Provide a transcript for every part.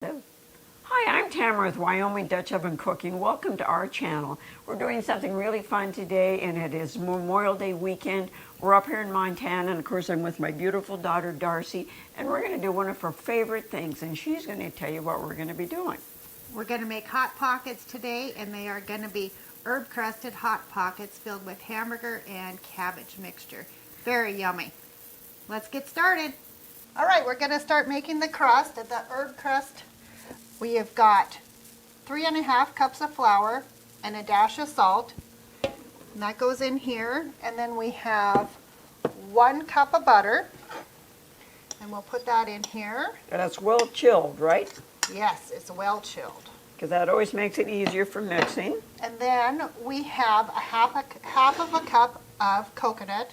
Hi, I'm Tamara with Wyoming Dutch Oven Cooking. Welcome to our channel. We're doing something really fun today, and it is Memorial Day weekend. We're up here in Montana, and of course I'm with my beautiful daughter Darcy, and we're going to do one of her favorite things, and she's going to tell you what we're going to be doing. We're going to make Hot Pockets today, and they are going to be herb crusted Hot Pockets filled with hamburger and cabbage mixture. Very yummy. Let's get started. All right, we're going to start making the crust. The herb crust, we have got 3½ cups of flour and a dash of salt. And that goes in here. And then we have 1 cup of butter. And we'll put that in here. And that's well chilled, right? Yes, it's well chilled. Because that always makes it easier for mixing. And then we have half of a cup of coconut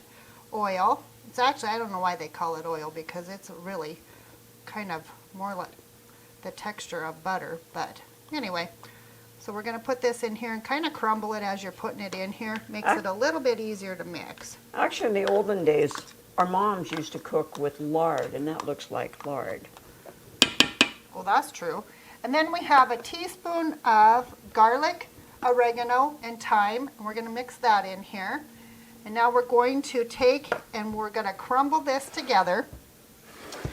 oil. It's actually, I don't know why they call it oil, because it's really kind of more like the texture of butter. But anyway, so we're going to put this in here and kind of crumble it as you're putting it in here. Makes it a little bit easier to mix. Actually, in the olden days, our moms used to cook with lard, and that looks like lard. Well, that's true. And then we have a teaspoon of garlic, oregano, and thyme. And we're going to mix that in here. And now we're going to take and we're going to crumble this together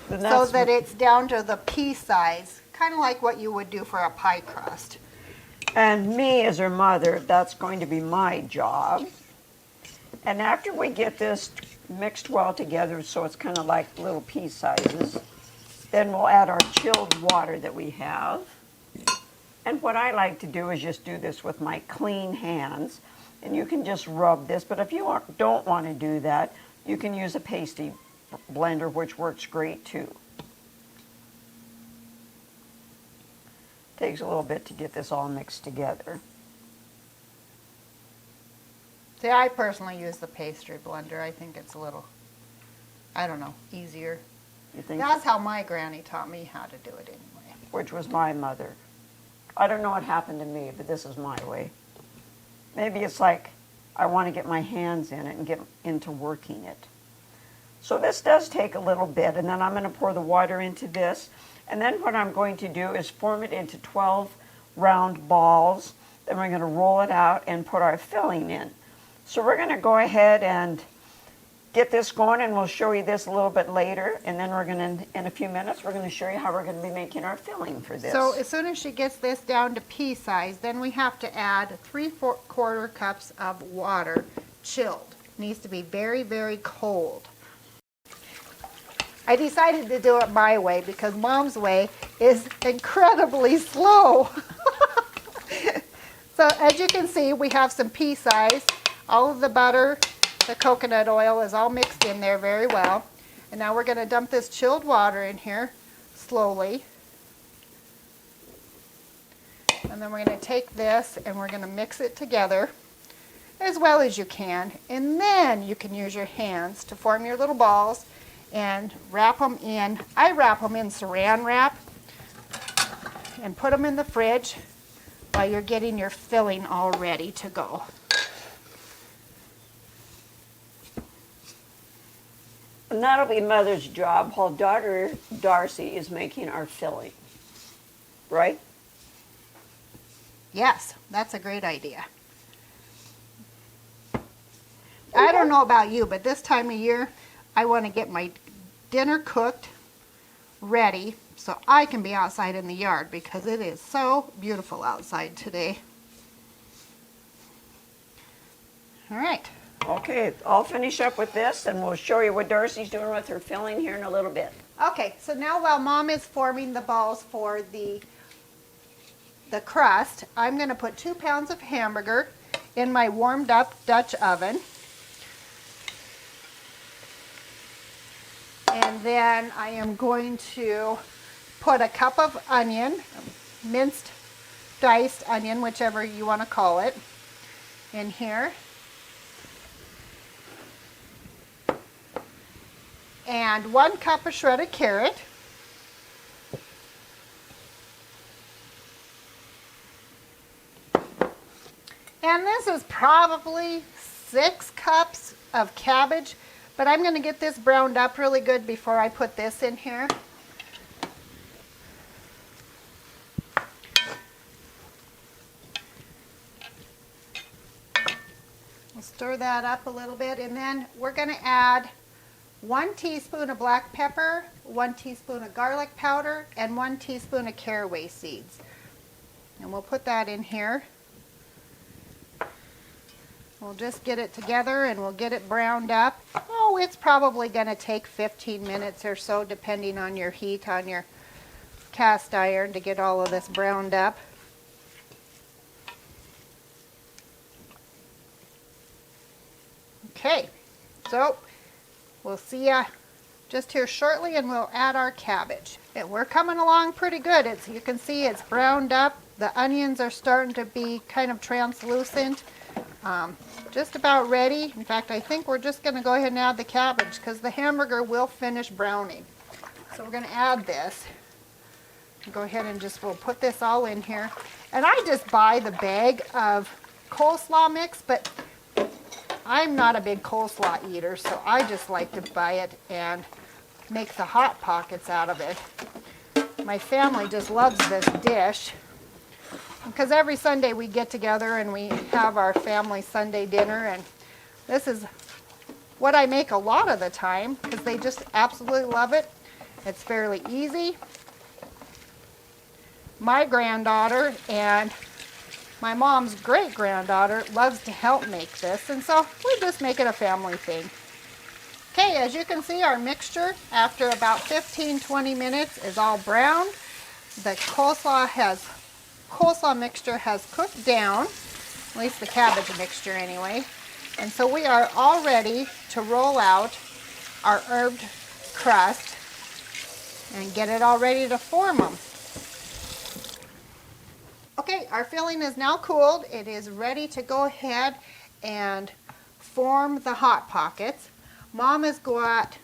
so that it's down to the pea size, kind of like what you would do for a pie crust. And me, as her mother, that's going to be my job. And after we get this mixed well together so it's kind of like little pea sizes, then we'll add our chilled water that we have. And what I like to do is just do this with my clean hands. And you can just rub this, but if you don't want to do that, you can use a pasty blender, which works great too. Takes a little bit to get this all mixed together. See, I personally use the pastry blender. I think it's a little, I don't know, easier. You think That's how my granny taught me how to do it anyway. Which was my mother. I don't know what happened to me, but this is my way. Maybe it's like I want to get my hands in it and get into working it. So this does take a little bit, and then I'm going to pour the water into this. And then what I'm going to do is form it into 12 round balls. Then we're going to roll it out and put our filling in. So we're going to go ahead and get this going, and we'll show you this a little bit later. And then we're going to, in a few minutes, we're going to show you how we're going to be making our filling for this. So as soon as she gets this down to pea size, then we have to add 3/4 cups of water, chilled. It needs to be very, very cold. I decided to do it my way because Mom's way is incredibly slow. So as you can see, we have some pea size. All of the butter, the coconut oil is all mixed in there very well. And now we're going to dump this chilled water in here slowly. And then we're going to take this and we're going to mix it together as well as you can. And then you can use your hands to form your little balls and wrap them in. I wrap them in saran wrap and put them in the fridge while you're getting your filling all ready to go. And that'll be Mother's job while daughter Darcy is making our filling. Right? Yes, that's a great idea. I don't know about you, but this time of year, I want to get my dinner cooked, ready, so I can be outside in the yard because it is so beautiful outside today. All right. Okay, I'll finish up with this and we'll show you what Darcy's doing with her filling here in a little bit. Okay, so now while Mom is forming the balls for the crust, I'm going to put 2 pounds of hamburger in my warmed up Dutch oven. And then I am going to put a cup of onion, minced, diced onion, whichever you want to call it, in here. And 1 cup of shredded carrot. And this is probably 6 cups of cabbage, but I'm going to get this browned up really good before I put this in here. Stir that up a little bit, and then we're going to add 1 teaspoon of black pepper, 1 teaspoon of garlic powder, and 1 teaspoon of caraway seeds. And we'll put that in here. We'll just get it together and we'll get it browned up. Oh, it's probably going to take 15 minutes or so, depending on your heat on your cast iron, to get all of this browned up. Okay, so we'll see ya just here shortly, and we'll add our cabbage. And we're coming along pretty good. You can see it's browned up. The onions are starting to be kind of translucent. Just about ready. In fact, I think we're just going to go ahead and add the cabbage because the hamburger will finish browning. So we're going to add this. Go ahead and we'll put this all in here. And I just buy the bag of coleslaw mix, but I'm not a big coleslaw eater, so I just like to buy it and make the Hot Pockets out of it. My family just loves this dish because every Sunday we get together and we have our family Sunday dinner, and this is what I make a lot of the time because they just absolutely love it. It's fairly easy. My granddaughter and my mom's great-granddaughter loves to help make this, and so we just make it a family thing. Okay, as you can see, our mixture, after about 15-20 minutes, is all brown. The coleslaw mixture has cooked down, at least the cabbage mixture anyway. And so we are all ready to roll out our herbed crust and get it all ready to form them. Okay, our filling is now cooled. It is ready to go ahead and form the Hot Pockets. Mom has got,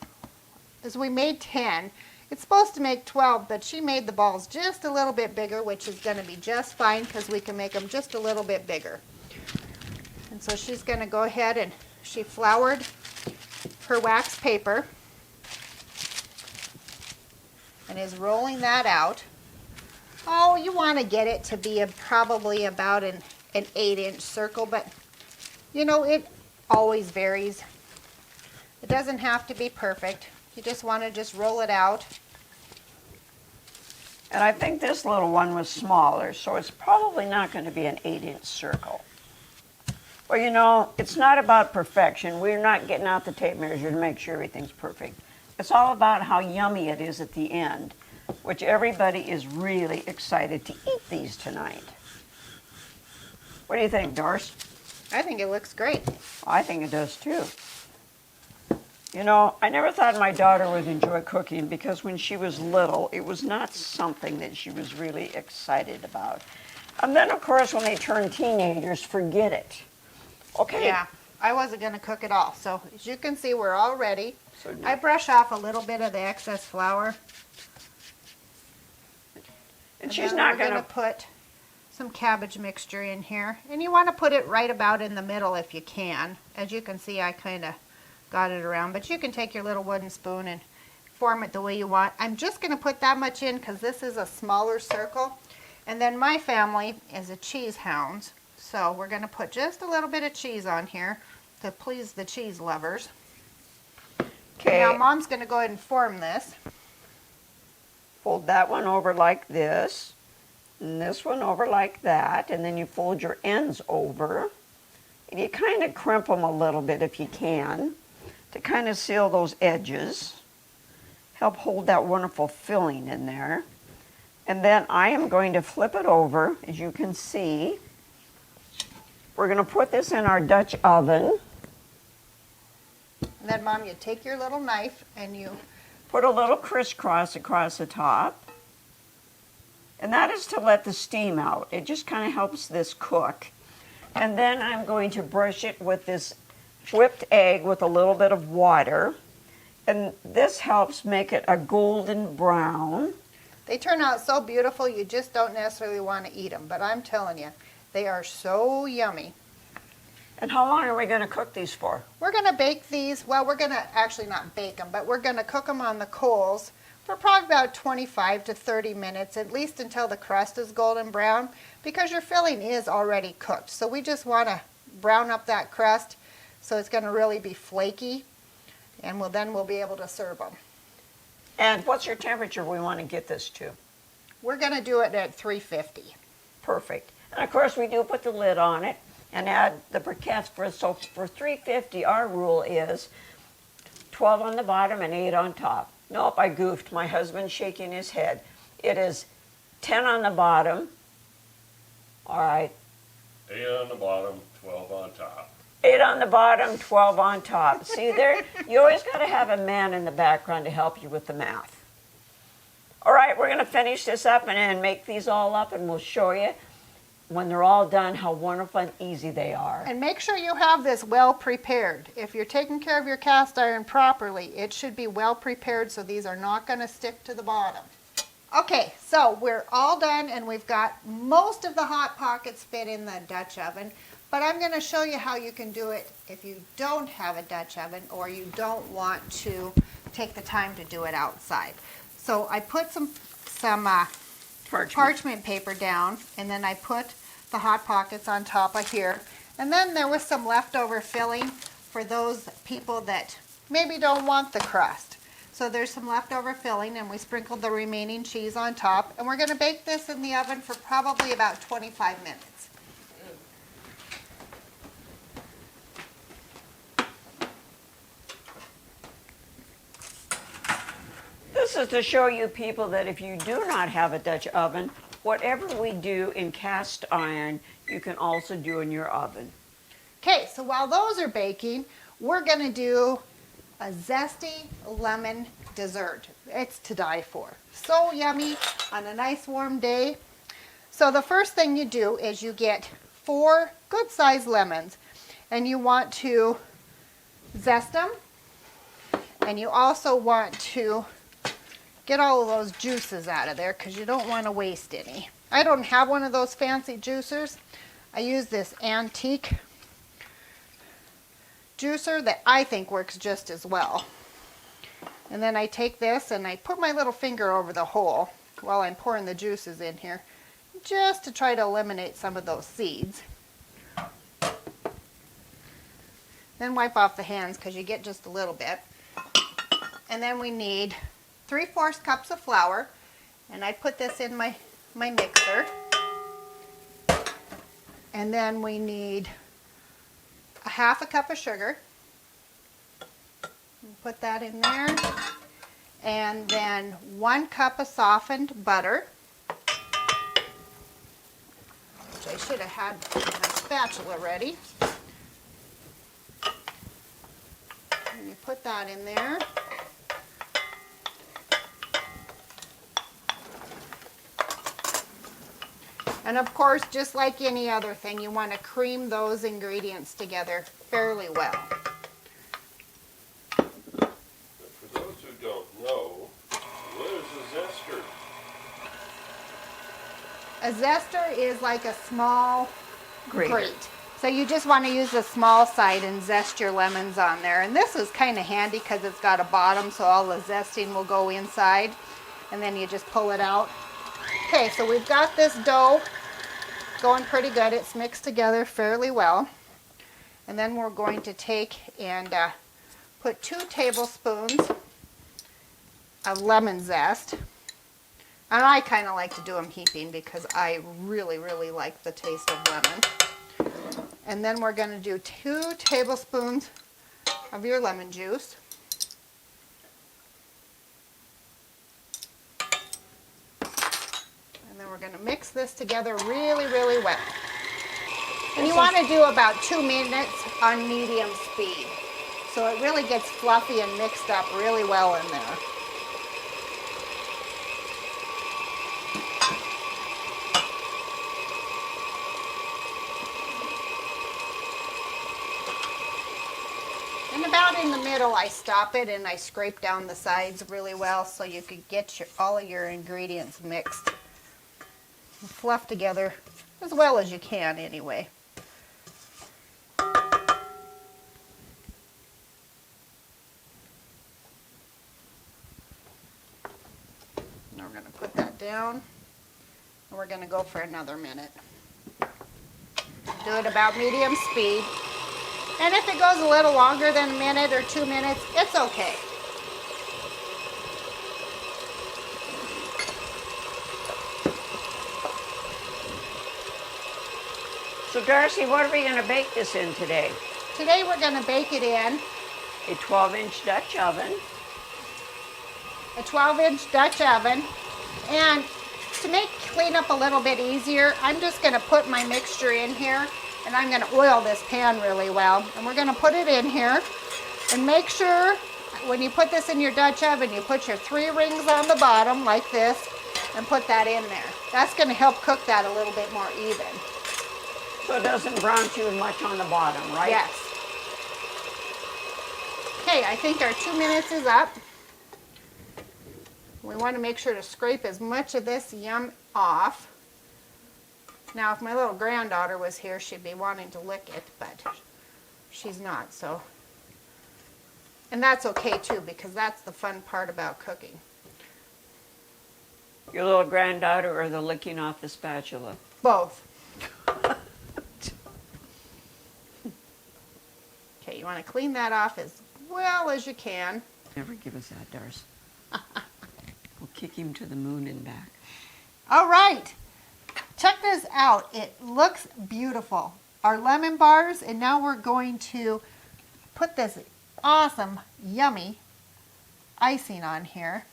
as we made 10, it's supposed to make 12, but she made the balls just a little bit bigger, which is going to be just fine because we can make them just a little bit bigger. And so she's going to go ahead and she floured her wax paper and is rolling that out. Oh, you want to get it to be probably about an 8-inch circle, but you know, it always varies. It doesn't have to be perfect. You just want to just roll it out. And I think this little one was smaller, so it's probably not going to be an 8-inch circle. Well, you know, it's not about perfection. We're not getting out the tape measure to make sure everything's perfect. It's all about how yummy it is at the end, which everybody is really excited to eat these tonight. What do you think, Doris? I think it looks great. I think it does too. You know, I never thought my daughter would enjoy cooking because when she was little, it was not something that she was really excited about. And then, of course, when they turn teenagers, forget it. Okay. Yeah, I wasn't going to cook it all. So as you can see, we're all ready. So I brush off a little bit of the excess flour. And she's not going to put some cabbage mixture in here. And you want to put it right about in the middle if you can. As you can see, I kind of got it around, but you can take your little wooden spoon and form it the way you want. I'm just going to put that much in because this is a smaller circle. And then my family is a cheese hounds, so we're going to put just a little bit of cheese on here to please the cheese lovers. Okay. Now Mom's going to go ahead and form this. Fold that one over like this, and this one over like that, and then you fold your ends over, and you kind of crimp them a little bit if you can, to kind of seal those edges, help hold that wonderful filling in there. And then I am going to flip it over, as you can see. We're going to put this in our Dutch oven. And then Mom, you take your little knife and you put a little crisscross across the top. And that is to let the steam out. It just kind of helps this cook. And then I'm going to brush it with this whipped egg with a little bit of water. And this helps make it a golden brown. They turn out so beautiful, you just don't necessarily want to eat them. But I'm telling you, they are so yummy. And how long are we going to cook these for? We're going to bake these, well, we're going to actually not bake them, but we're going to cook them on the coals for probably about 25 to 30 minutes, at least until the crust is golden brown, because your filling is already cooked. So we just want to brown up that crust so it's going to really be flaky, and then we'll be able to serve them. And what's your temperature we want to get this to? We're going to do it at 350. Perfect. And of course we do put the lid on it and add the briquettes so for 350 our rule is 12 on the bottom and 8 on top. Nope, I goofed. My husband's shaking his head. It is 10 on the bottom. All right. 8 on the bottom, 12 on top. 8 on the bottom, 12 on top. See there? You always got to have a man in the background to help you with the math. All right, we're going to finish this up and make these all up, and we'll show you when they're all done how wonderful and easy they are. And make sure you have this well prepared. If you're taking care of your cast iron properly, it should be well prepared so these are not going to stick to the bottom. Okay, so we're all done, and we've got most of the Hot Pockets fit in the Dutch oven, but I'm going to show you how you can do it if you don't have a Dutch oven or you don't want to take the time to do it outside. So I put some parchment paper down, and then I put the Hot Pockets on top of here. And then there was some leftover filling for those people that maybe don't want the crust. So there's some leftover filling, and we sprinkled the remaining cheese on top. And we're going to bake this in the oven for probably about 25 minutes. This is to show you people that if you do not have a Dutch oven, whatever we do in cast iron, you can also do in your oven. Okay, so while those are baking, we're going to do a zesty lemon dessert. It's to die for. So yummy on a nice warm day. So the first thing you do is you get 4 good-sized lemons, and you want to zest them, and you also want to get all of those juices out of there because you don't want to waste any. I don't have one of those fancy juicers. I use this antique juicer that I think works just as well. And then I take this and I put my little finger over the hole while I'm pouring the juices in here, just to try to eliminate some of those seeds. Then wipe off the hands because you get just a little bit. And then we need 3/4 cups of flour, and I put this in my mixer. And then we need a 1/2 cup of sugar. Put that in there. And then 1 cup of softened butter, which I should have had my spatula ready. And you put that in there. And of course, just like any other thing, you want to cream those ingredients together fairly well. But for those who don't know, what is a zester? A zester is like a small Grate. grate. So you just want to use the small side and zest your lemons on there. And this is kind of handy because it's got a bottom, so all the zesting will go inside. And then you just pull it out. Okay, so we've got this dough going pretty good. It's mixed together fairly well. And then we're going to take and put 2 tablespoons of lemon zest. And I kind of like to do them heaping because I really, really like the taste of lemon. And then we're going to do 2 tablespoons of your lemon juice. We're going to mix this together really, really well. And you want to do about 2 minutes on medium speed. So it really gets fluffy and mixed up really well in there. And about in the middle, I stop it and I scrape down the sides really well so you can get all of your ingredients mixed. Fluff together as well as you can anyway. Now we're going to put that down, and we're going to go for another minute. Do it about medium speed. And if it goes a little longer than a minute or 2 minutes, it's okay. So Darcy, what are we going to bake this in today? Today we're going to bake it in A 12-inch Dutch oven. a 12-inch Dutch oven. And to make cleanup a little bit easier, I'm just going to put my mixture in here, and I'm going to oil this pan really well. And we're going to put it in here, and make sure when you put this in your Dutch oven, you put your 3 rings on the bottom like this, and put that in there. That's going to help cook that a little bit more even. So it doesn't brown too much on the bottom, right? Yes. Okay, I think our 2 minutes is up. We want to make sure to scrape as much of this yum off. Now, if my little granddaughter was here, she'd be wanting to lick it, but she's not, so. And that's okay too, because that's the fun part about cooking. Your little granddaughter or the licking off the spatula? Both. Okay, you want to clean that off as well as you can. Never give us that, Darcy. We'll kick him to the moon and back. All right, check this out. It looks beautiful. Our lemon bars, and now we're going to put this awesome, yummy icing on here.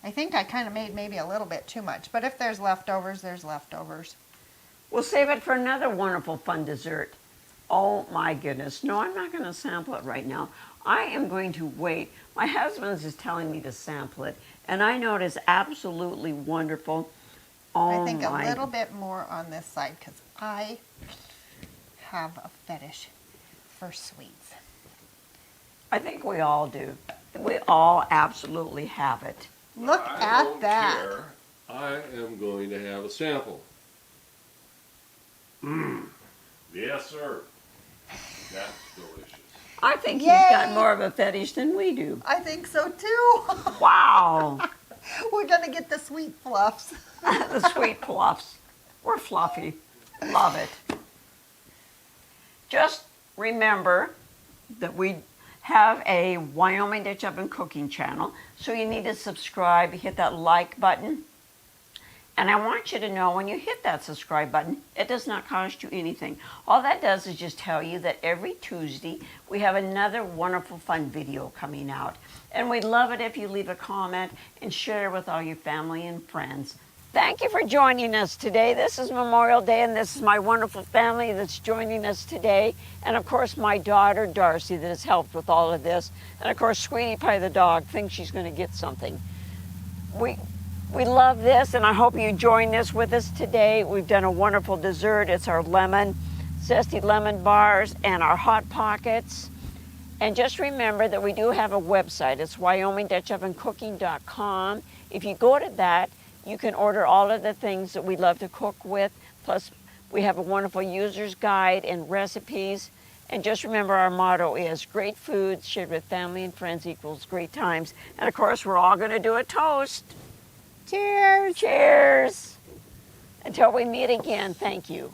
I think I kind of made maybe a little bit too much, but if there's leftovers, there's leftovers. We'll save it for another wonderful, fun dessert. Oh my goodness. No, I'm not going to sample it right now. I am going to wait. My husband is telling me to sample it, and I know it is absolutely wonderful. Oh, I think a little bit more on this side because I have a fetish for sweets. I think we all do. We all absolutely have it. Look I at don't that. care. I am going to have a sample. Mmm. Yes, sir. That's delicious. I think Yay! he's got more of a fetish than we do. I think so too. Wow. We're going to get the sweet fluffs. The sweet fluffs. We're fluffy. Love it. Just remember that we have a Wyoming Dutch Oven cooking channel, so you need to subscribe, hit that like button. And I want you to know when you hit that subscribe button, it does not cost you anything. All that does is just tell you that every Tuesday we have another wonderful fun video coming out. And we'd love it if you leave a comment and share with all your family and friends. Thank you for joining us today. This is Memorial Day, and this is my wonderful family that's joining us today. And of course, my daughter, Darcy, that has helped with all of this. And of course, Sweetie Pie the dog thinks she's going to get something. We love this, and I hope you join this with us today. We've done a wonderful dessert. It's our Zesty Lemon Bars and our Hot Pockets. And just remember that we do have a website. It's WyomingDutchOvenCooking.com. If you go to that, you can order all of the things that we love to cook with. Plus, we have a wonderful user's guide and recipes. And just remember our motto is great food shared with family and friends equals great times. And of course, we're all going to do a toast. Cheers. Cheers. Until we meet again, thank you.